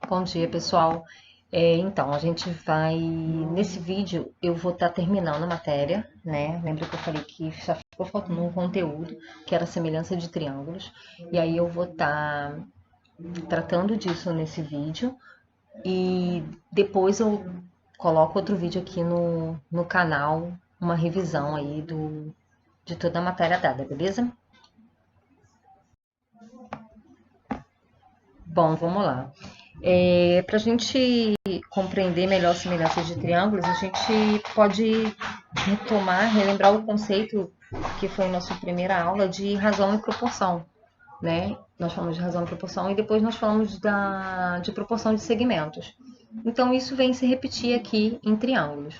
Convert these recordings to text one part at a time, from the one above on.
Bom dia, pessoal. Então, a gente vai. Nesse vídeo, eu vou estar terminando a matéria, né? Lembra que eu falei que só ficou faltando um conteúdo, que era a semelhança de triângulos. E aí eu vou estar tratando disso nesse vídeo. E depois eu coloco outro vídeo aqui no canal, uma revisão aí de toda a matéria dada, beleza? Bom, vamos lá. Para a gente compreender melhor as semelhanças de triângulos, a gente pode retomar, relembrar o conceito que foi nossa primeira aula de razão e proporção, né? Nós falamos de razão e proporção e depois nós falamos de proporção de segmentos. Então, isso vem se repetir aqui em triângulos.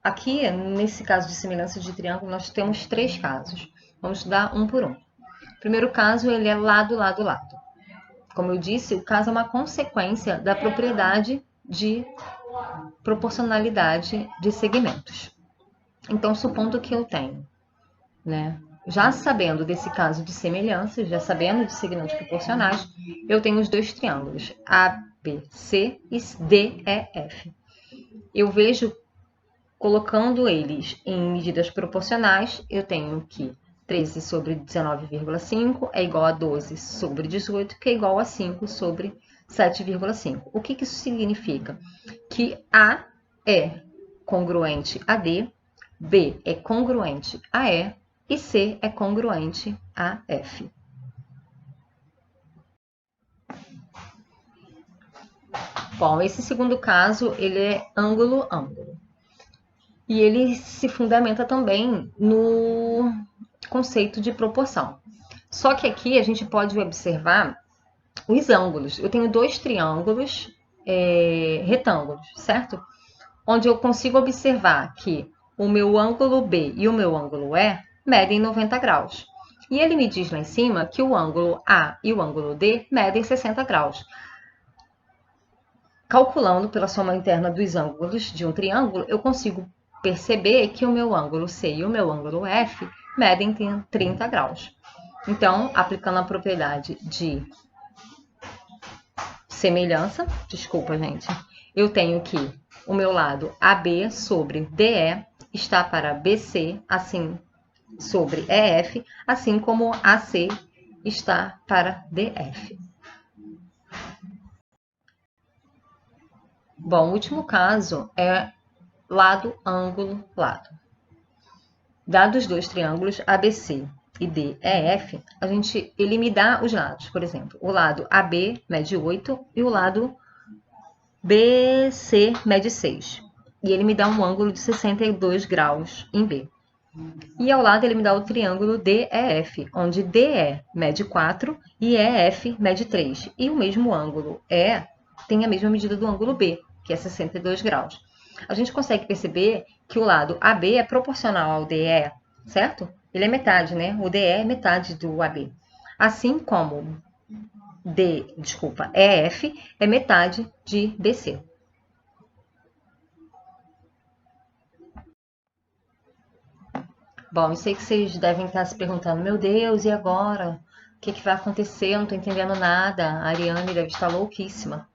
Aqui, nesse caso de semelhança de triângulo, nós temos três casos. Vamos estudar um por um. O primeiro caso, ele é lado, lado, lado. Como eu disse, o caso é uma consequência da propriedade de proporcionalidade de segmentos. Então, supondo que eu tenho, né? Já sabendo desse caso de semelhança, já sabendo de segmentos proporcionais, eu tenho os dois triângulos, ABC e DEF. Eu vejo, colocando eles em medidas proporcionais, eu tenho que 13 sobre 19,5 é igual a 12 sobre 18, que é igual a 5 sobre 7,5. O que isso significa? Que A é congruente a D, B é congruente a E C é congruente a F. Bom, esse segundo caso, ele é ângulo-ângulo. E ele se fundamenta também no conceito de proporção. Só que aqui a gente pode observar os ângulos. Eu tenho dois triângulos retângulos, certo? Onde eu consigo observar que o meu ângulo B e o meu ângulo E medem 90 graus. E ele me diz lá em cima que o ângulo A e o ângulo D medem 60 graus. Calculando pela soma interna dos ângulos de um triângulo, eu consigo perceber que o meu ângulo C e o meu ângulo F medem 30 graus. Então, aplicando a propriedade de semelhança, desculpa, gente, eu tenho que o meu lado AB sobre DE está para BC, assim sobre EF, assim como AC está para DF. Bom, o último caso é lado, ângulo, lado. Dados dois triângulos ABC e DEF, ele me dá os lados. Por exemplo, o lado AB mede 8 e o lado BC mede 6. E ele me dá um ângulo de 62 graus em B. E ao lado ele me dá o triângulo DEF, onde DE mede 4 e EF mede 3. E o mesmo ângulo E tem a mesma medida do ângulo B, que é 62 graus. A gente consegue perceber que o lado AB é proporcional ao DE, certo? Ele é metade, né? O DE é metade do AB. Assim como EF é metade de BC. Bom, eu sei que vocês devem estar se perguntando, meu Deus, e agora? O que vai acontecer? Eu não estou entendendo nada. A Ariane deve estar louquíssima.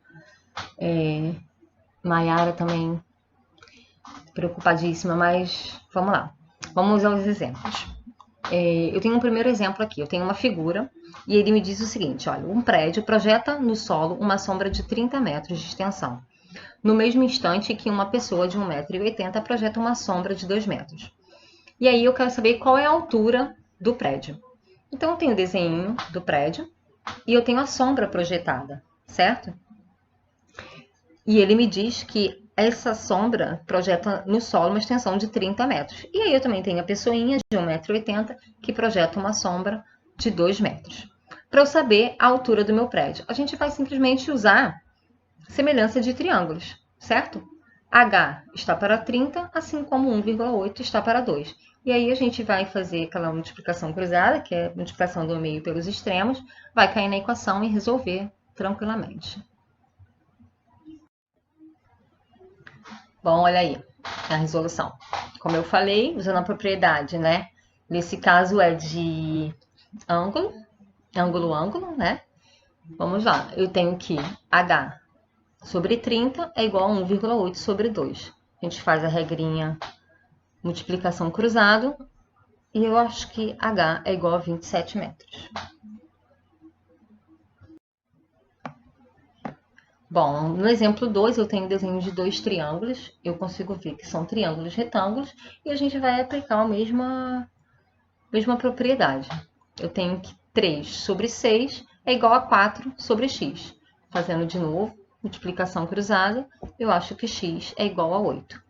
Maiara também preocupadíssima, mas vamos lá. Vamos aos exemplos. Eu tenho um primeiro exemplo aqui. Eu tenho uma figura e ele me diz o seguinte, olha, um prédio projeta no solo uma sombra de 30 metros de extensão, no mesmo instante que uma pessoa de 1,80 m projeta uma sombra de 2 metros. E aí eu quero saber qual é a altura do prédio. Então eu tenho o desenho do prédio e eu tenho a sombra projetada, certo? E ele me diz que essa sombra projeta no solo uma extensão de 30 metros. E aí eu também tenho a pessoinha de 1,80 m que projeta uma sombra de 2 metros. Para eu saber a altura do meu prédio, a gente vai simplesmente usar semelhança de triângulos, certo? H está para 30, assim como 1,8 está para 2. E aí a gente vai fazer aquela multiplicação cruzada, que é a multiplicação do meio pelos extremos, vai cair na equação e resolver tranquilamente. Bom, olha aí a resolução. Como eu falei, usando a propriedade, né? Nesse caso é de ângulo, ângulo, né? Vamos lá, eu tenho que h sobre 30 é igual a 1,8 sobre 2. A gente faz a regrinha multiplicação cruzado e eu acho que h é igual a 27 metros. Bom, no exemplo 2 eu tenho desenho de dois triângulos, eu consigo ver que são triângulos retângulos e a gente vai aplicar a mesma propriedade. Eu tenho que 3 sobre 6 é igual a 4 sobre x. Fazendo de novo, multiplicação cruzada, eu acho que x é igual a 8.